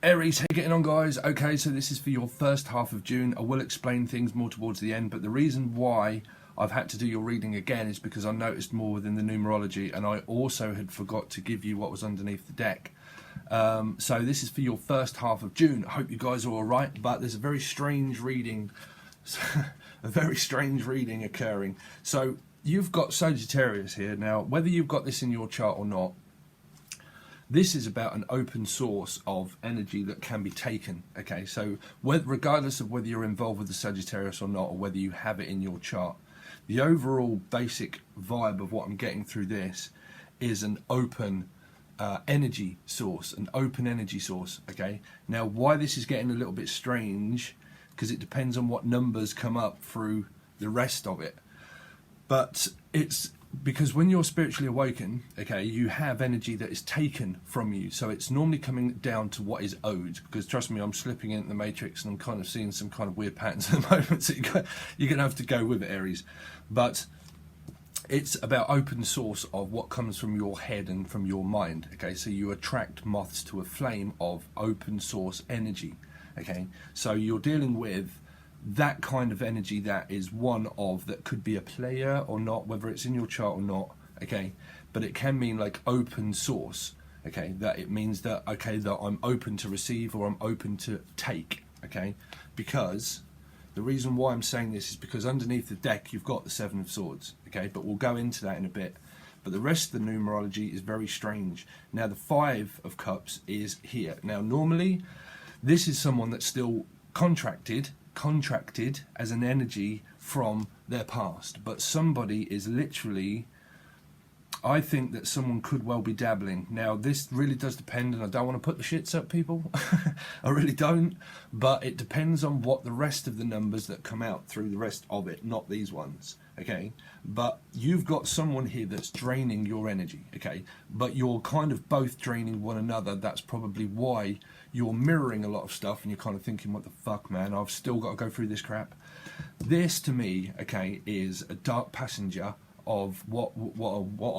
Aries, how you getting on, guys? Okay, so this is for your first half of June. I will explain things more towards the end, but the reason why I've had to do your reading again is because I noticed more within the numerology, and I also had forgot to give you what was underneath the deck. So this is for your first half of June. I hope you guys are all right, but there's a very strange reading, occurring. So you've got Sagittarius here. Now, whether you've got this in your chart or not, this is about an open source of energy that can be taken. Okay, so regardless of whether you're involved with the Sagittarius or not, or whether you have it in your chart, the overall basic vibe of what I'm getting through this is an open energy source, okay? Now, why this is getting a little bit strange, because it depends on what numbers come up through the rest of it. But it's because when you're spiritually awakened, okay, you have energy that is taken from you. So it's normally coming down to what is owed. Because trust me, I'm slipping into the matrix and I'm kind of seeing some kind of weird patterns at the moment. So you're going to have to go with it, Aries. But it's about open source of what comes from your head and from your mind. Okay, so you attract moths to a flame of open source energy. Okay, so you're dealing with that kind of energy that is one of, that could be a player or not, whether it's in your chart or not, okay, but it can mean like open source, okay, that it means that, okay, that I'm open to receive or I'm open to take, okay, because the reason why I'm saying this is because underneath the deck you've got the Seven of Swords, okay, but we'll go into that in a bit. But the rest of the numerology is very strange. Now the Five of Cups is here. Now normally this is someone that's still contracted as an energy from their past, but somebody is literally, I think that someone could well be dabbling. Now this really does depend, and I don't want to put the shits up, people. I really don't, but it depends on what the rest of the numbers that come out through the rest of it, not these ones, okay? But you've got someone here that's draining your energy, okay, but you're kind of both draining one another. That's probably why you're mirroring a lot of stuff and you're kind of thinking, what the fuck, man, I've still got to go through this crap. This to me, okay, is a dark passenger of what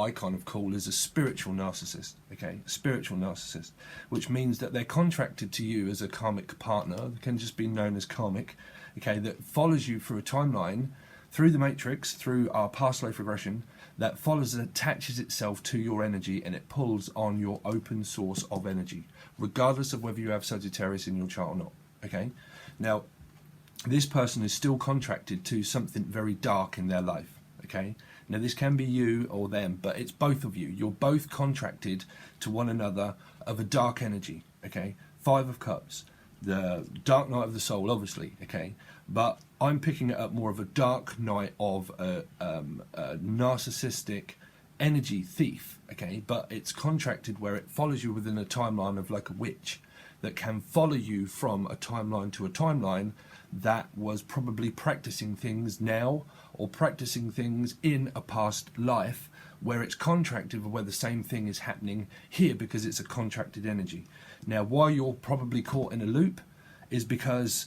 I kind of call is a spiritual narcissist, okay, spiritual narcissist, which means that they're contracted to you as a karmic partner. They can just be known as karmic, okay, that follows you through a timeline, through the matrix, through our past life regression, that follows and attaches itself to your energy, and it pulls on your open source of energy, regardless of whether you have Sagittarius in your chart or not, okay? Now, this person is still contracted to something very dark in their life, okay? Now, this can be you or them, but it's both of you. You're both contracted to one another of a dark energy, okay? Five of Cups, the dark night of the soul, obviously, okay? But I'm picking it up more of a dark night of a narcissistic energy thief, okay? But it's contracted where it follows you within a timeline of like a witch that can follow you from a timeline to a timeline that was probably practicing things now or practicing things in a past life, where it's contracted, where the same thing is happening here because it's a contracted energy. Now, why you're probably caught in a loop is because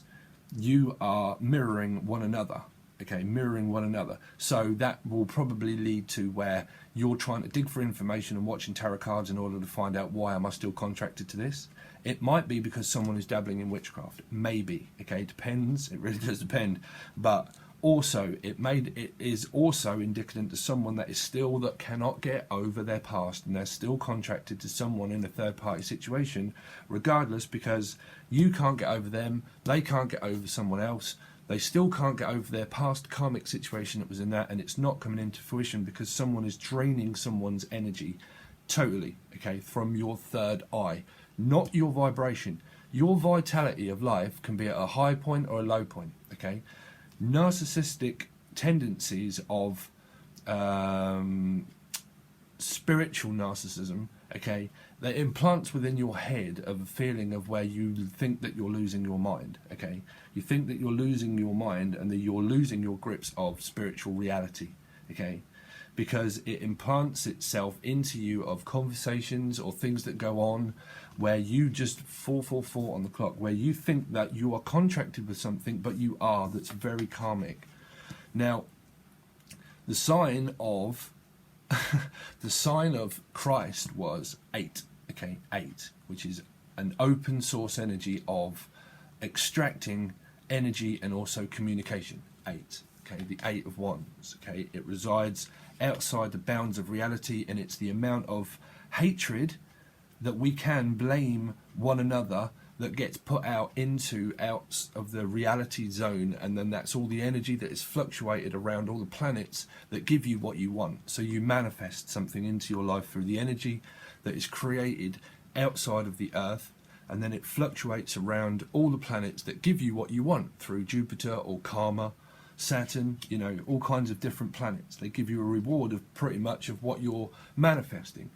you are mirroring one another, okay, mirroring one another. So that will probably lead to where you're trying to dig for information and watching tarot cards in order to find out, why am I still contracted to this? It might be because someone is dabbling in witchcraft, maybe, okay, it depends, it really does depend. But also it is also indicative to someone that is still, that cannot get over their past, and they're still contracted to someone in a third party situation, regardless, because you can't get over them, they can't get over someone else, they still can't get over their past karmic situation that was in that, and it's not coming into fruition because someone is draining someone's energy totally, okay, from your third eye, not your vibration. Your vitality of life can be at a high point or a low point, okay? Narcissistic tendencies of spiritual narcissism, okay, that implants within your head of a feeling of where you think that you're losing your mind, okay? You think that you're losing your mind and that you're losing your grips of spiritual reality, okay? Because it implants itself into you of conversations or things that go on where you just 444 on the clock, where you think that you are contracted with something, but you are, that's very karmic. Now, the sign of the sign of Christ was 8, okay, 8, which is an open source energy of extracting energy and also communication. 8. Okay, the 8 of Wands. Okay, it resides outside the bounds of reality, and it's the amount of hatred that we can blame one another that gets put out of the reality zone, and then that's all the energy that is fluctuated around all the planets that give you what you want. So you manifest something into your life through the energy that is created outside of the Earth, and then it fluctuates around all the planets that give you what you want through Jupiter or Karma, Saturn, you know, all kinds of different planets. They give you a reward of pretty much of what you're manifesting.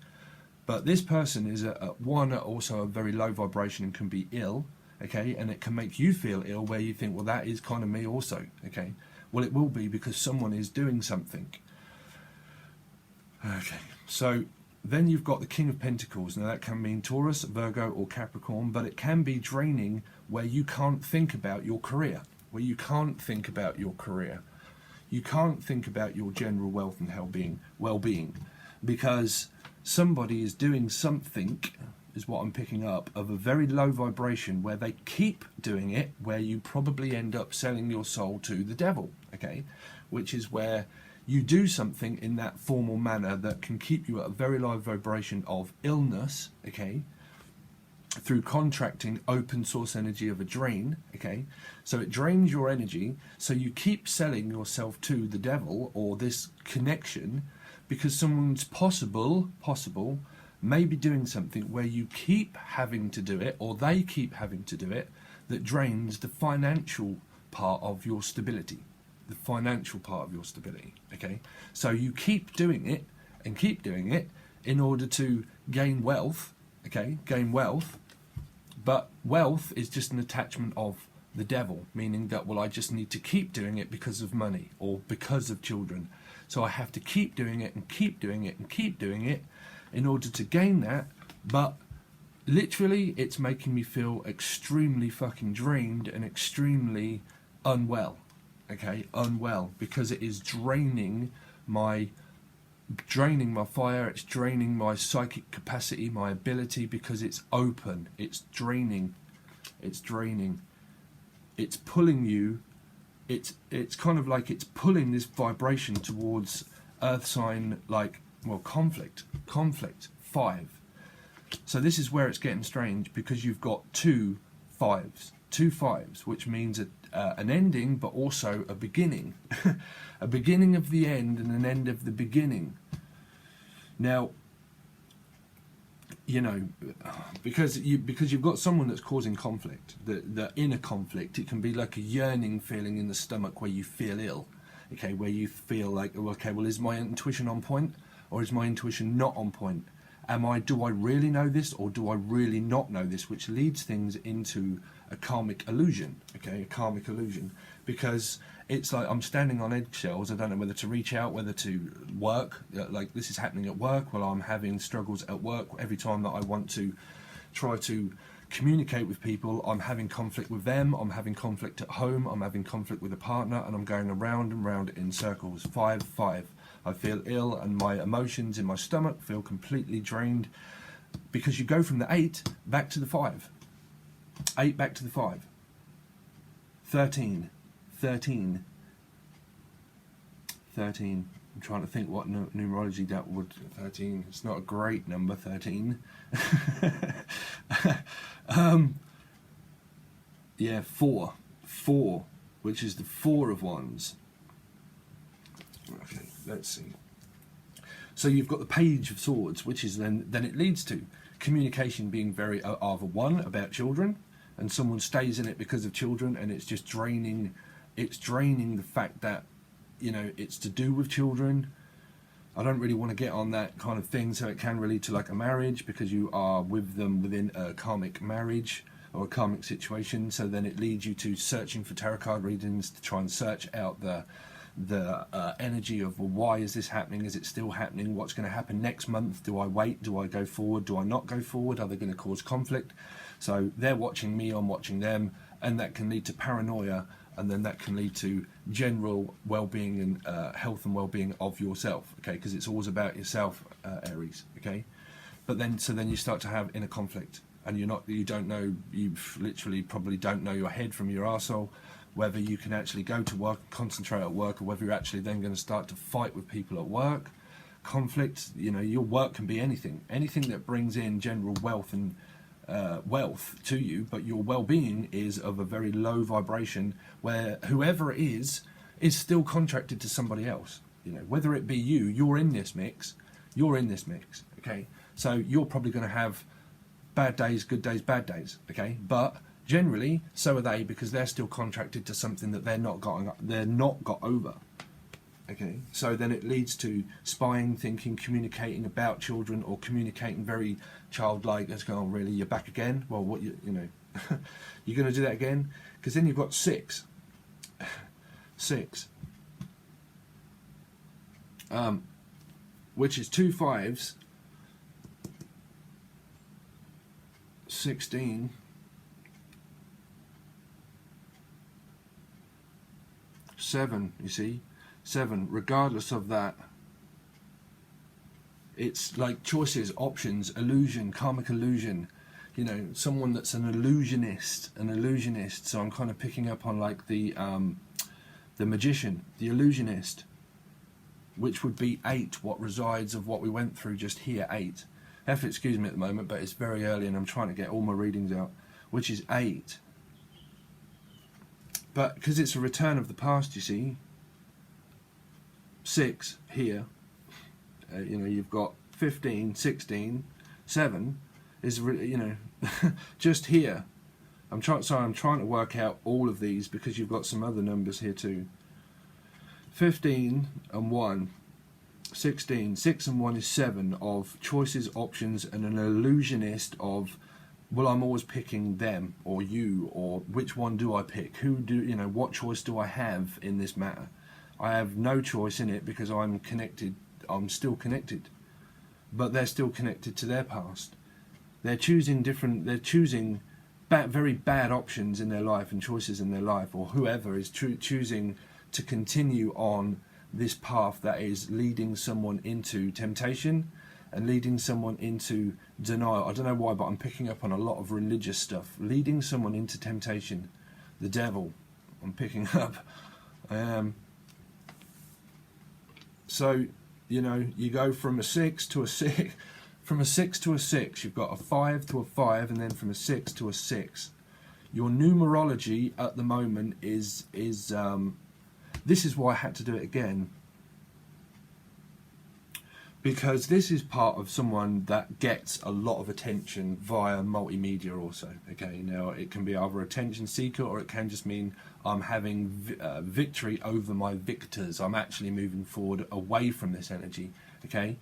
But this person is also a very low vibration and can be ill, okay, and it can make you feel ill where you think, well, that is kind of me also, okay. Well, it will be because someone is doing something. Okay, so then you've got the King of Pentacles. Now that can mean Taurus, Virgo or Capricorn, but it can be draining where you can't think about your career, You can't think about your general wealth and well-being, because somebody is doing something, is what I'm picking up, of a very low vibration where they keep doing it, where you probably end up selling your soul to the devil, okay, which is where you do something in that formal manner that can keep you at a very low vibration of illness, okay, through contracting open source energy of a drain, okay, so it drains your energy, so you keep selling yourself to the devil or this connection because someone's possible may be doing something where you keep having to do it, or they keep having to do it, that drains the financial part of your stability, okay, so you keep doing it in order to gain wealth, okay, but wealth is just an attachment of the devil, meaning that, well, I just need to keep doing it because of money or because of children, so I have to keep doing it and keep doing it and keep doing it in order to gain that. But literally it's making me feel extremely fucking drained and extremely unwell, okay, because it is draining my fire, it's draining my psychic capacity, my ability, because it's open, it's draining, it's pulling you, it's kind of like it's pulling this vibration towards earth sign, like, well, conflict 5. So this is where it's getting strange, because you've got two fives, which means an ending, but also a beginning. A beginning of the end and an end of the beginning. Now, you know, because you've got someone that's causing conflict, the inner conflict. It can be like a yearning feeling in the stomach where you feel ill, okay, where you feel like, okay, well, is my intuition on point, or is my intuition not on point? Do I really know this, or do I really not know this? Which leads things into a karmic illusion, okay, because it's like I'm standing on eggshells. I don't know whether to reach out, whether to work. Like, this is happening at work. Well, I'm having struggles at work. Every time that I want to try to communicate with people, I'm having conflict with them. I'm having conflict at home. I'm having conflict with a partner, and I'm going around and round in circles. 5. I feel ill, and my emotions in my stomach feel completely drained, because you go from the 8 back to the 5. 8 back to the 5. 13. I'm trying to think what numerology that would. 13. It's not a great number. 13. Yeah, 4, which is the 4 of Wands. Okay, let's see. So you've got the Page of Swords, which is then it leads to communication being very either one about children, and someone stays in it because of children, and it's just draining. It's draining the fact that, you know, it's to do with children. I don't really want to get on that kind of thing, so it can relate to like a marriage, because you are with them within a karmic marriage or a karmic situation. So then it leads you to searching for tarot card readings to try and search out the energy of, well, why is this happening? Is it still happening? What's going to happen next month? Do I wait? Do I go forward? Do I not go forward? Are they going to cause conflict? So they're watching me, I'm watching them, and that can lead to paranoia, and then that can lead to general well-being and health and well-being of yourself, okay, because it's always about yourself, Aries, okay. But then, so then you start to have inner conflict, and you don't know, you literally probably don't know your head from your arsehole, whether you can actually go to work and concentrate at work, or whether you're actually then going to start to fight with people at work. Conflict, you know, your work can be anything that brings in general wealth and wealth to you, but your well-being is of a very low vibration, where whoever it is still contracted to somebody else. You know, whether it be you, you're in this mix, okay? So you're probably going to have bad days, good days, bad days, okay? But generally, so are they, because they're still contracted to something that they're not got over. Okay, so then it leads to spying, thinking, communicating about children, or communicating very childlike. It's going, oh, really, you're back again? Well, what you know, you're going to do that again? Because then you've got 6, which is 2 5s, 16, 7. You see. 7, regardless of that, it's like choices, options, illusion, karmic illusion. You know, someone that's an illusionist. So I'm kind of picking up on like the magician, the illusionist, which would be 8. What resides of what we went through just here, 8. Have to excuse me at the moment, but it's very early and I'm trying to get all my readings out, which is 8. But because it's a return of the past, you see. 6 here, you know, you've got 15, 16, 7 is, you know, just here. I'm trying to work out all of these because you've got some other numbers here too. 15 and 1, 16, 6 and 1 is 7 of choices, options, and an illusionist of, well, I'm always picking them or you, or which one do I pick? Who do, you know, what choice do I have in this matter? I have no choice in it because I'm connected. I'm still connected, but they're still connected to their past. They're choosing different. They're choosing very bad options in their life and choices in their life, or whoever is choosing to continue on this path that is leading someone into temptation and leading someone into denial. I don't know why, but I'm picking up on a lot of religious stuff. Leading someone into temptation, the devil. I'm picking up. So, you know, you go from a 6 to a 6, from a 6 to a 6, you've got a 5 to a 5, and then from a 6 to a 6. Your numerology at the moment is this is why I had to do it again, because this is part of someone that gets a lot of attention via multimedia also. Okay, now it can be either attention seeker, or it can just mean I'm having victory over my victors. I'm actually moving forward away from this energy. Okay,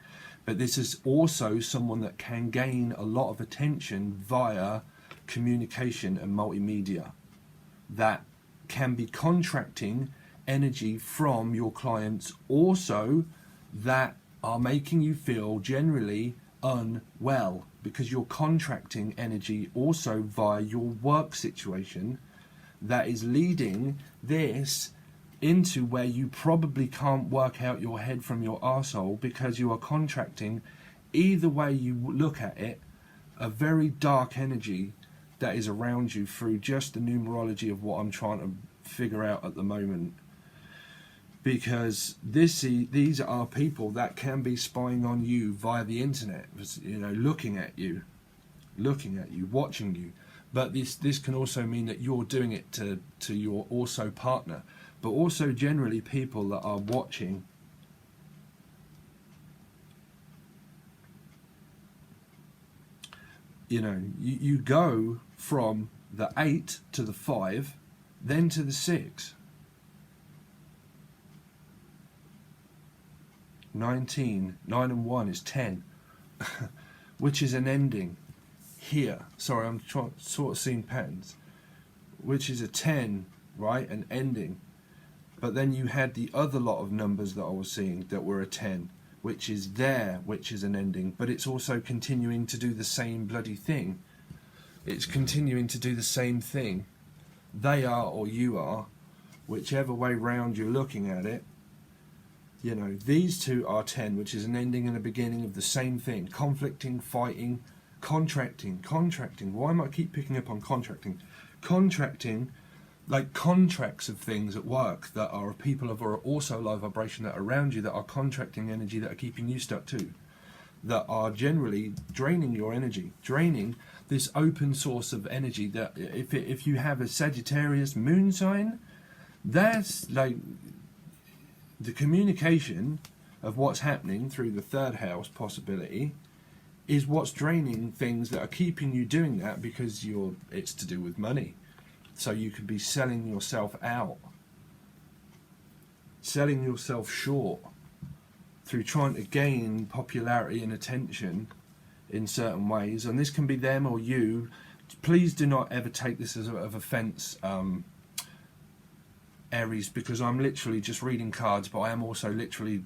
but this is also someone that can gain a lot of attention via communication and multimedia, that can be contracting energy from your clients also, that are making you feel generally unwell, because you're contracting energy also via your work situation, that is leading this into where you probably can't work out your head from your arsehole, because you are contracting, either way you look at it, a very dark energy that is around you through just the numerology of what I'm trying to figure out at the moment. Because these are people that can be spying on you via the internet, you know, looking at you, watching you. But this can also mean that you're doing it to your also partner, but also generally people that are watching. You know, you go from the 8 to the 5, then to the 6. 19, 9 and 1 is 10, which is an ending here. Sorry, I'm sort of seeing patterns, which is a 10, right, an ending. But then you had the other lot of numbers that I was seeing that were a 10, which is there, which is an ending, but it's also continuing to do the same bloody thing. It's continuing to do the same thing. They are, or you are, whichever way round you're looking at it. You know, these two are 10, which is an ending and a beginning of the same thing. Conflicting, fighting, contracting. Why am I keep picking up on contracting? Contracting, like contracts of things at work that are people of also low vibration that are around you, that are contracting energy, that are keeping you stuck too, that are generally draining your energy, draining this open source of energy. That if you have a Sagittarius moon sign, that's like the communication of what's happening through the third house possibility is what's draining things that are keeping you doing that, because it's to do with money. So you could be selling yourself out, selling yourself short through trying to gain popularity and attention in certain ways. And this can be them or you. Please do not ever take this as of offence, Aries, because I'm literally just reading cards, but I am also literally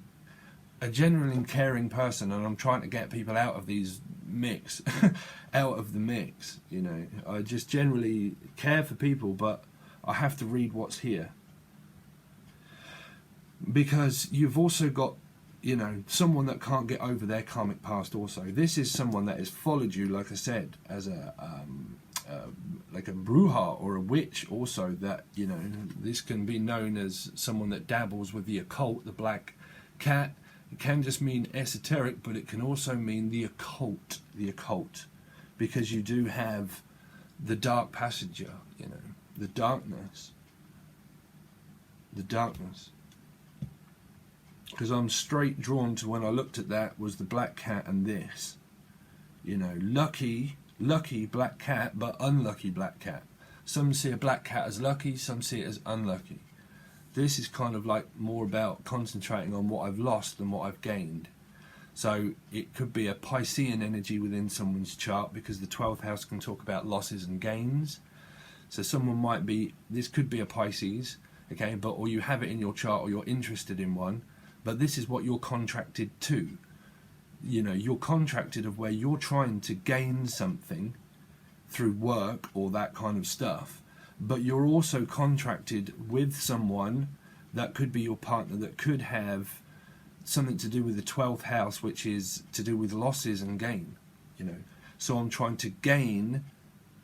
a genuinely caring person, and I'm trying to get people out of these mix, out of the mix. You know, I just generally care for people, but I have to read what's here, because you've also got, you know, someone that can't get over their karmic past. Also, this is someone that has followed you, like I said, as a like a bruja or a witch. Also, that, you know, this can be known as someone that dabbles with the occult, the black cat. It can just mean esoteric, but it can also mean the occult, because you do have the dark passenger, you know, the darkness. Because I'm straight drawn to, when I looked at that, was the black cat and this, you know, lucky black cat, but unlucky black cat. Some see a black cat as lucky, some see it as unlucky. This is kind of like more about concentrating on what I've lost than what I've gained. So it could be a Piscean energy within someone's chart, because the 12th house can talk about losses and gains. So someone might be, this could be a Pisces, okay, but or you have it in your chart, or you're interested in one, but this is what you're contracted to. You know, you're contracted of where you're trying to gain something through work or that kind of stuff. But you're also contracted with someone that could be your partner, that could have something to do with the 12th house, which is to do with losses and gain, you know. So I'm trying to gain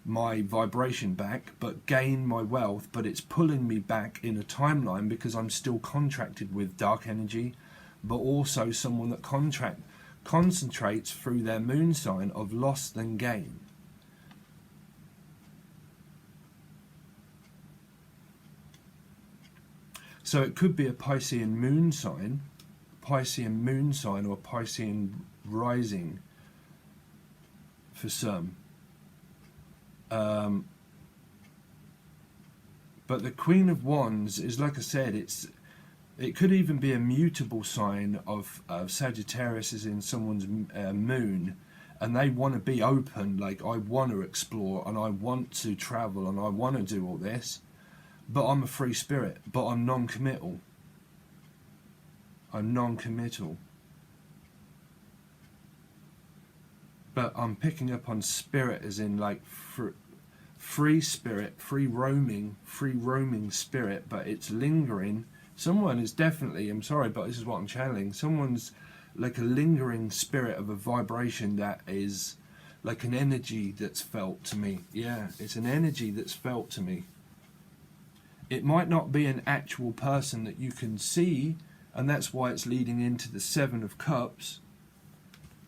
my vibration back, but gain my wealth, but it's pulling me back in a timeline, because I'm still contracted with dark energy, but also someone that concentrates through their moon sign of loss and gain. So it could be a Piscean moon sign or a Piscean rising for some. But the Queen of Wands is, like I said, it could even be a mutable sign of Sagittarius is in someone's moon, and they want to be open, like, I want to explore and I want to travel and I want to do all this. But I'm a free spirit, but I'm non-committal. But I'm picking up on spirit as in like free spirit, free roaming spirit, but it's lingering. Someone is definitely, I'm sorry, but this is what I'm channeling. Someone's like a lingering spirit of a vibration that is like an energy that's felt to me. Yeah, it's an energy that's felt to me. It might not be an actual person that you can see, and that's why it's leading into the Seven of Cups.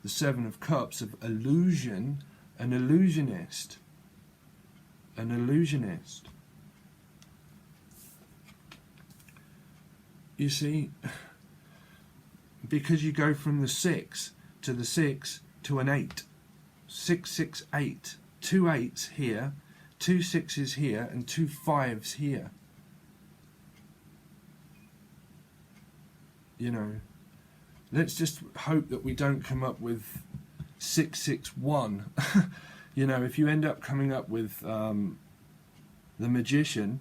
The Seven of Cups of illusion, an illusionist. You see, because you go from the 6 to the 6 to an 8. 6, 6, 8. 2 8s here, 2 6s here, and 2 5s here. You know, let's just hope that we don't come up with 661. You know, if you end up coming up with the Magician,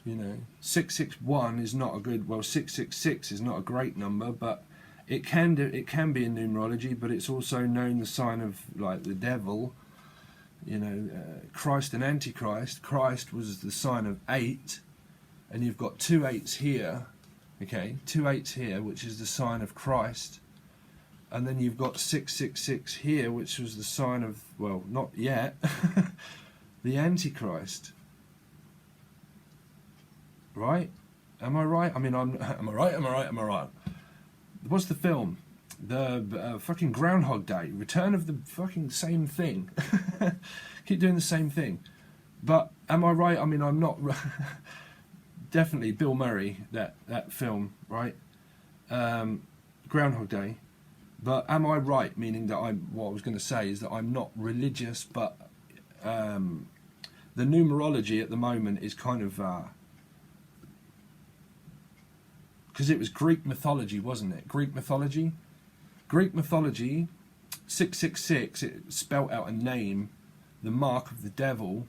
you know, 661 is not a good, well, 666 is not a great number, but it can be in numerology, but it's also known the sign of, like, the devil, you know, Christ and Antichrist. Christ was the sign of 8, and you've got 2 8s here. Okay, 2 8s here, which is the sign of Christ, And then you've got 666 here, which was the sign of, well, not yet, the Antichrist. Right? Am I right? I mean, am I right? Am I right? Am I right? What's the film? The fucking Groundhog Day. Return of the fucking same thing. Keep doing the same thing. But am I right? I mean, I'm not. Definitely Bill Murray, that film, right? Groundhog Day. But am I right? Meaning that what I was going to say is that I'm not religious, but the numerology at the moment is kind of because it was Greek mythology, wasn't it? Greek mythology, 666. It spelt out a name, the mark of the devil,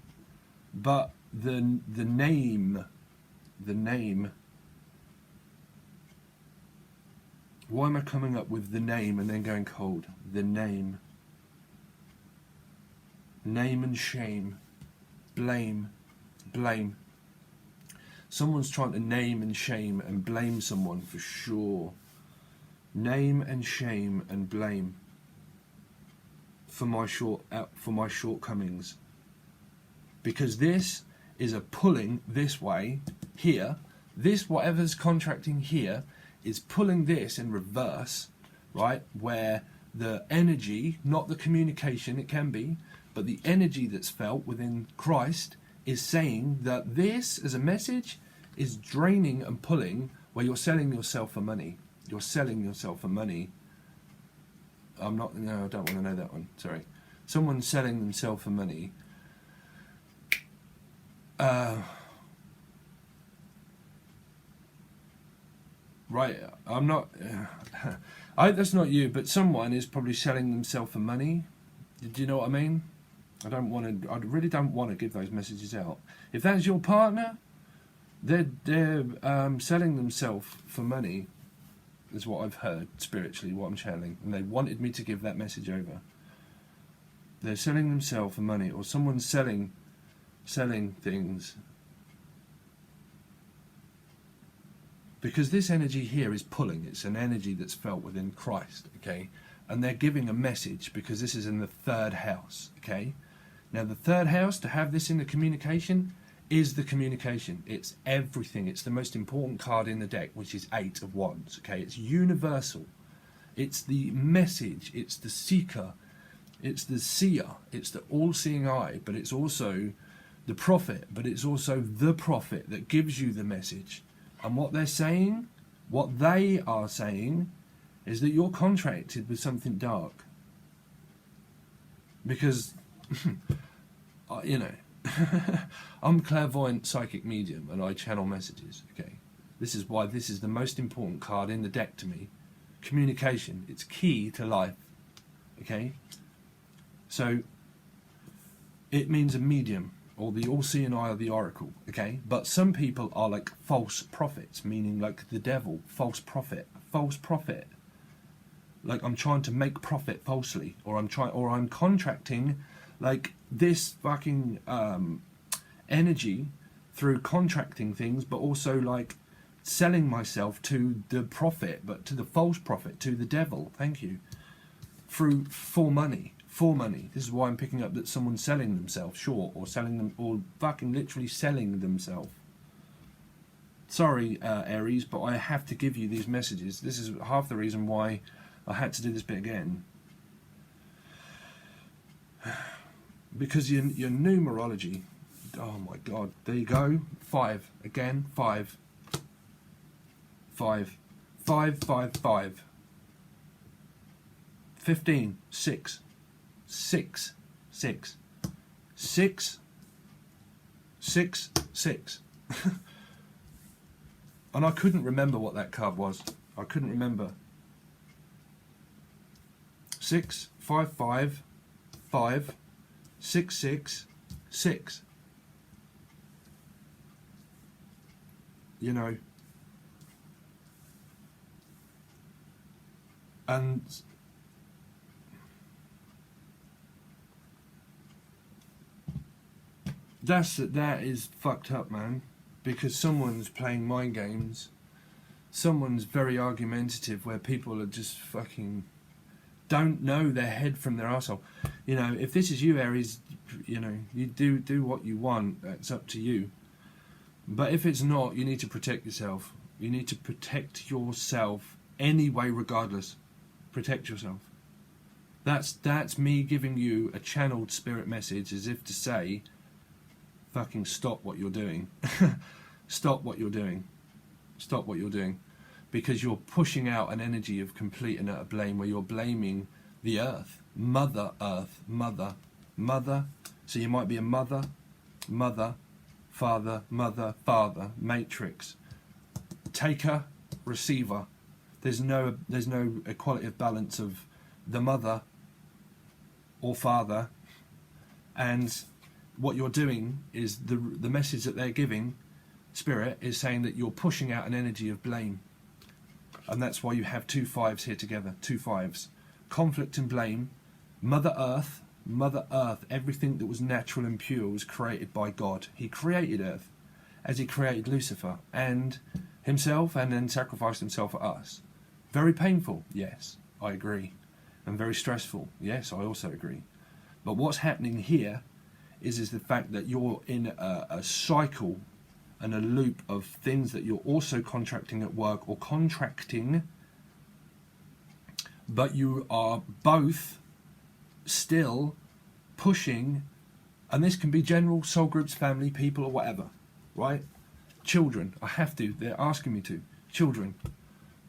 but the name. Why am I coming up with the name and then going cold? The name. Name and shame. Blame. Someone's trying to name and shame and blame someone for sure. Name and shame and blame for my shortcomings. Because this is a pulling this way here. This, whatever's contracting here, is pulling this in reverse, right? Where the energy, not the communication, it can be, but the energy that's felt within Christ is saying that this, as a message, is draining and pulling, where you're selling yourself for money. You're selling yourself for money. No, I don't want to know that one, sorry. Someone's selling themselves for money. Right, I'm not. That's not you, but someone is probably selling themselves for money. Do you know what I mean? I really don't want to give those messages out. If that's your partner, they're selling themselves for money, is what I've heard spiritually, what I'm channeling, and they wanted me to give that message over. They're selling themselves for money, or someone's selling things. Because this energy here is pulling. It's an energy that's felt within Christ, okay? And they're giving a message because this is in the third house, okay? Now, the third house, to have this in the communication, is the communication. It's everything. It's the most important card in the deck, which is 8 of Wands, okay? It's universal. It's the message. It's the seeker. It's the seer. It's the all-seeing eye, but it's also the prophet, but it's also the prophet that gives you the message. And what they are saying, is that you're contracted with something dark. Because, you know, I'm clairvoyant psychic medium and I channel messages, okay? This is why this is the most important card in the deck to me. Communication, it's key to life, okay? So, it means a medium, or the all-seeing eye of the oracle, okay? But some people are like false prophets, meaning like the devil, false prophet. Like I'm trying to make profit falsely, or I'm contracting like this fucking energy through contracting things, but also like selling myself to the prophet, but to the false prophet, to the devil, thank you, for money. This is why I'm picking up that someone's selling themselves short, or selling them, or fucking literally selling themselves. Sorry, Aries, but I have to give you these messages. This is half the reason why I had to do this bit again. Because your numerology, oh my god, there you go. 5, again, 5. 5. 5, 5, 5. 15, 6. 6, 6, 6, 6, 6. And I couldn't remember what that card was. I couldn't remember. 6, 5, 5, 5, 6, 6, 6. You know. And that is fucked up, man, because someone's playing mind games. Someone's very argumentative, where people are just fucking don't know their head from their arsehole. You know, if this is you, Aries, you know, you do what you want. It's up to you. But if it's not, you need to protect yourself. You need to protect yourself anyway, regardless. Protect yourself. That's me giving you a channeled spirit message, as if to say, fucking stop what you're doing. Stop what you're doing. Stop what you're doing. Because you're pushing out an energy of complete and utter blame, where you're blaming the earth. Mother Earth. Mother. Mother. So you might be a mother. Mother. Father. Mother. Father. Matrix. Taker. Receiver. There's no equality of balance of the mother or father, and what you're doing is the message that they're giving, spirit, is saying that you're pushing out an energy of blame. And that's why you have 2 5s here together. 2 5s. Conflict and blame. Mother Earth, everything that was natural and pure was created by God. He created Earth as he created Lucifer and himself, and then sacrificed himself for us. Very painful, yes, I agree. And very stressful, yes, I also agree. But what's happening here is the fact that you're in a cycle and a loop of things that you're also contracting at work, or contracting, but you are both still pushing, and this can be general, soul groups, family, people, or whatever, right? Children, I have to, they're asking me to. Children.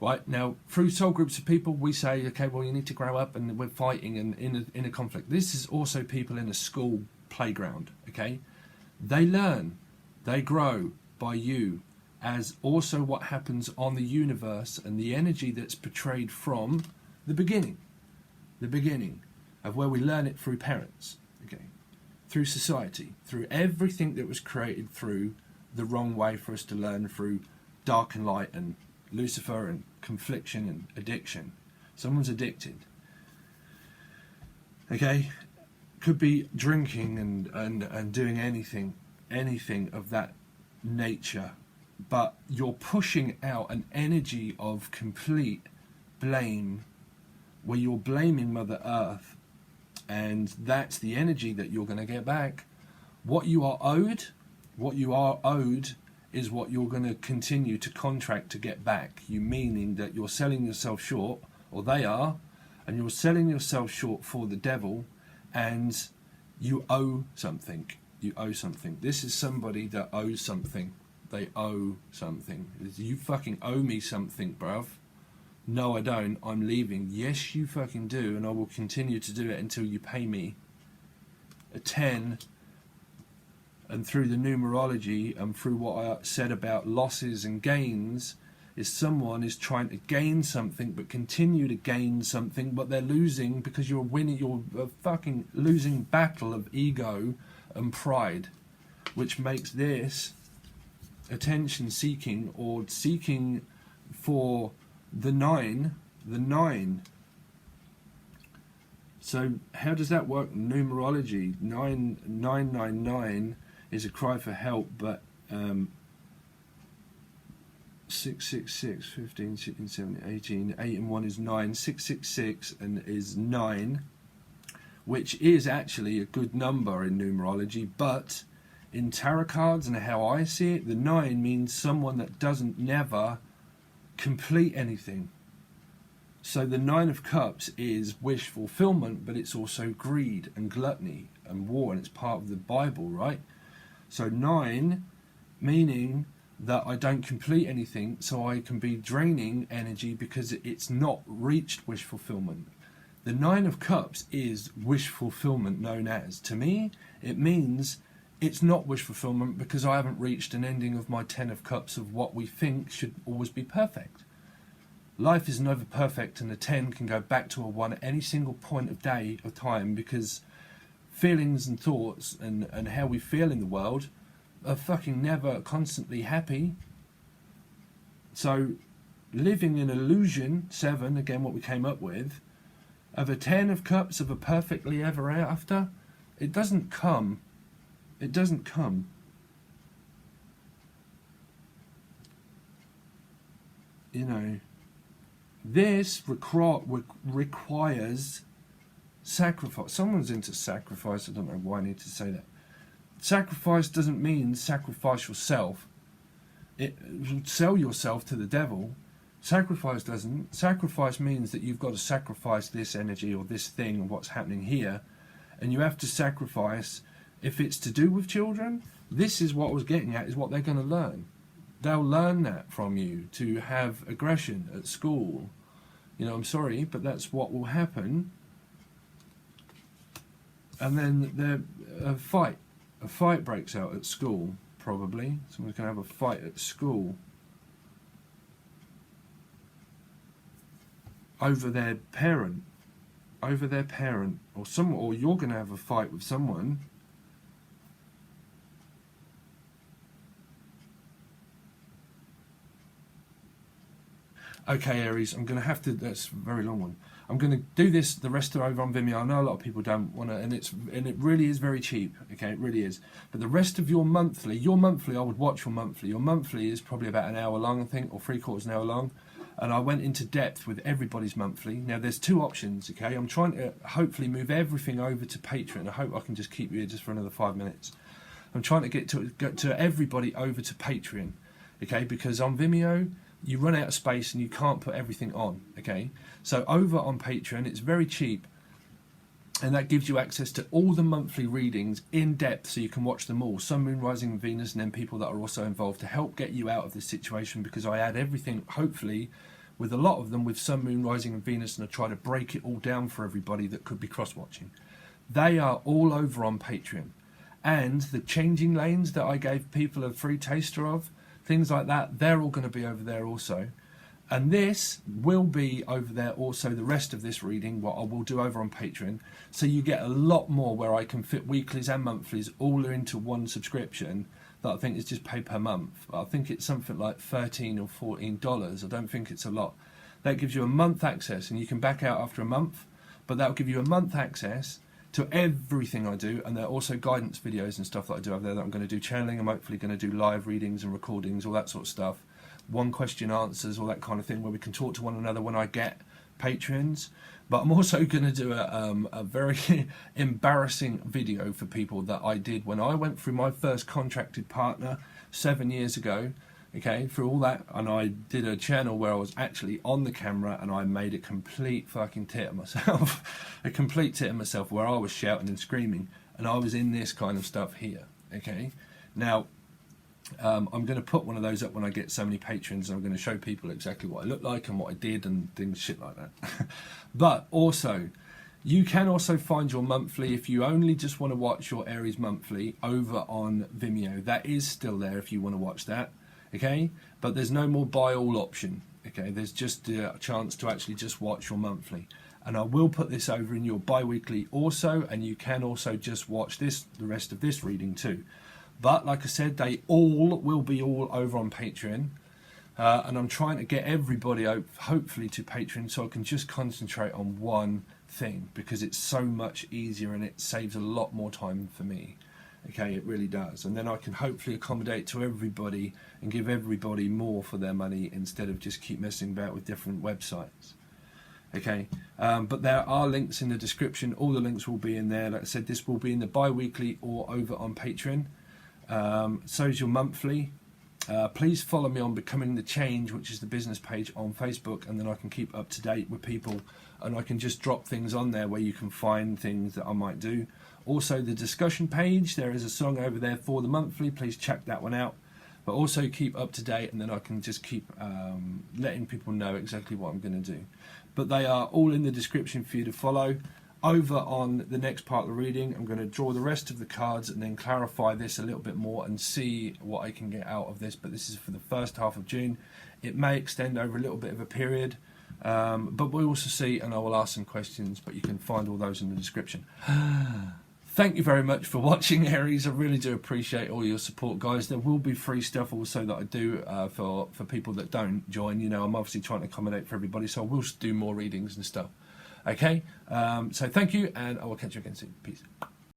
Right, now, through soul groups of people, we say, okay, well, you need to grow up, and we're fighting and in a conflict. This is also people in a school playground, okay? They learn, they grow by you, as also what happens on the universe and the energy that's portrayed from the beginning of where we learn it through parents, okay? Through society, through everything that was created through the wrong way for us to learn, through dark and light and Lucifer and confliction and addiction. Someone's addicted. Okay? Could be drinking and doing anything of that nature. But you're pushing out an energy of complete blame, where you're blaming Mother Earth. And that's the energy that you're going to get back. What you are owed is what you're going to continue to contract to get back. You meaning that you're selling yourself short, or they are, and you're selling yourself short for the devil, and you owe something. You owe something. This is somebody that owes something. They owe something. You fucking owe me something, bruv. No, I don't. I'm leaving. Yes, you fucking do, and I will continue to do it until you pay me. A 10. And through the numerology and through what I said about losses and gains, is someone is trying to gain something but continue to gain something, but they're losing because you're winning. You're a fucking losing battle of ego and pride, which makes this attention seeking, or seeking for the 9. So how does that work? Numerology 999 is a cry for help, but 666, 15, 16, 17, 18, 8 and 1 is 9, 666 and is 9, which is actually a good number in numerology, but in tarot cards and how I see it, the 9 means someone that doesn't never complete anything. So the 9 of Cups is wish fulfillment, but it's also greed and gluttony and war, and it's part of the Bible, right? So 9 meaning that I don't complete anything, so I can be draining energy because it's not reached wish fulfillment. The 9 of Cups is wish fulfillment, known as. To me, it means it's not wish fulfillment because I haven't reached an ending of my 10 of Cups of what we think should always be perfect. Life is never perfect, and a 10 can go back to a 1 at any single point of day of time, because feelings and thoughts and how we feel in the world are fucking never constantly happy. So living in illusion, 7, again what we came up with, of a 10 of Cups of a perfectly ever after, it doesn't come. It doesn't come. You know, This requires sacrifice. Someone's into sacrifice. I don't know why I need to say that. Sacrifice doesn't mean sacrifice yourself. Sell yourself to the devil. Sacrifice doesn't. Sacrifice means that you've got to sacrifice this energy or this thing or what's happening here, and you have to sacrifice. If it's to do with children, this is what I was getting at, is what they're going to learn. They'll learn that from you, to have aggression at school. You know, I'm sorry, but that's what will happen. And then a fight breaks out at school, probably. Someone's going to have a fight at school over their parent, or you're going to have a fight with someone. Okay, Aries, I'm going to have to, that's a very long one. I'm going to do this the rest of over on Vimeo. I know a lot of people don't want to, and it really is very cheap. Okay, it really is. But the rest of your monthly, I would watch your monthly. Your monthly is probably about an hour long, I think, or 3/4 an hour long. And I went into depth with everybody's monthly. Now, there's two options, okay? I'm trying to hopefully move everything over to Patreon. I hope I can just keep you here just for another 5 minutes. I'm trying to get to everybody over to Patreon, okay? Because on Vimeo, you run out of space and you can't put everything on, okay? So over on Patreon, it's very cheap, and that gives you access to all the monthly readings in depth, so you can watch them all. Sun, Moon, Rising, and Venus, and then people that are also involved to help get you out of this situation, because I add everything, hopefully, with a lot of them with Sun, Moon, Rising, and Venus, and I try to break it all down for everybody that could be cross-watching. They are all over on Patreon. And the changing lanes that I gave people a free taster of, things like that, they're all going to be over there also. And this will be over there also, the rest of this reading, what I will do over on Patreon. So you get a lot more where I can fit weeklies and monthlies all into one subscription that I think is just pay per month. I think it's something like $13 or $14. I don't think it's a lot. That gives you a month access, and you can back out after a month, but that'll give you a month access to everything I do. And there are also guidance videos and stuff that I do over there that I'm going to do channeling. I'm hopefully going to do live readings and recordings, all that sort of stuff. One question answers, all that kind of thing, where we can talk to one another when I get patrons. But I'm also going to do a very embarrassing video for people that I did when I went through my first contracted partner 7 years ago. Okay, through all that, and I did a channel where I was actually on the camera and I made a complete fucking tit of myself. A complete tit of myself, where I was shouting and screaming, and I was in this kind of stuff here. Okay, now I'm going to put one of those up when I get so many patrons, and I'm going to show people exactly what I look like and what I did and things, shit like that. But also, you can also find your monthly, if you only just want to watch your Aries monthly, over on Vimeo. That is still there if you want to watch that. Okay, but there's no more buy all option. Okay, there's just a chance to actually just watch your monthly, and I will put this over in your bi-weekly also, and you can also just watch this, the rest of this reading too. But like I said, they all will be all over on Patreon, and I'm trying to get everybody hopefully to Patreon, so I can just concentrate on one thing, because it's so much easier and it saves a lot more time for me. Okay, it really does. And then I can hopefully accommodate to everybody and give everybody more for their money, instead of just keep messing about with different websites. Okay, but there are links in the description. All the links will be in there. Like I said, this will be in the bi-weekly or over on Patreon. So is your monthly. Please follow me on Becoming the Change, which is the business page on Facebook, and then I can keep up to date with people, and I can just drop things on there where you can find things that I might do. Also, the discussion page, there is a song over there for the monthly. Please check that one out. But also keep up to date, and then I can just keep letting people know exactly what I'm going to do. But they are all in the description for you to follow. Over on the next part of the reading, I'm going to draw the rest of the cards and then clarify this a little bit more and see what I can get out of this. But this is for the first half of June. It may extend over a little bit of a period, but we'll also see, and I will ask some questions, but you can find all those in the description. Thank you very much for watching, Aries. I really do appreciate all your support, guys. There will be free stuff also that I do for people that don't join. You know, I'm obviously trying to accommodate for everybody, so I will do more readings and stuff. Okay, so thank you, and I will catch you again soon. Peace.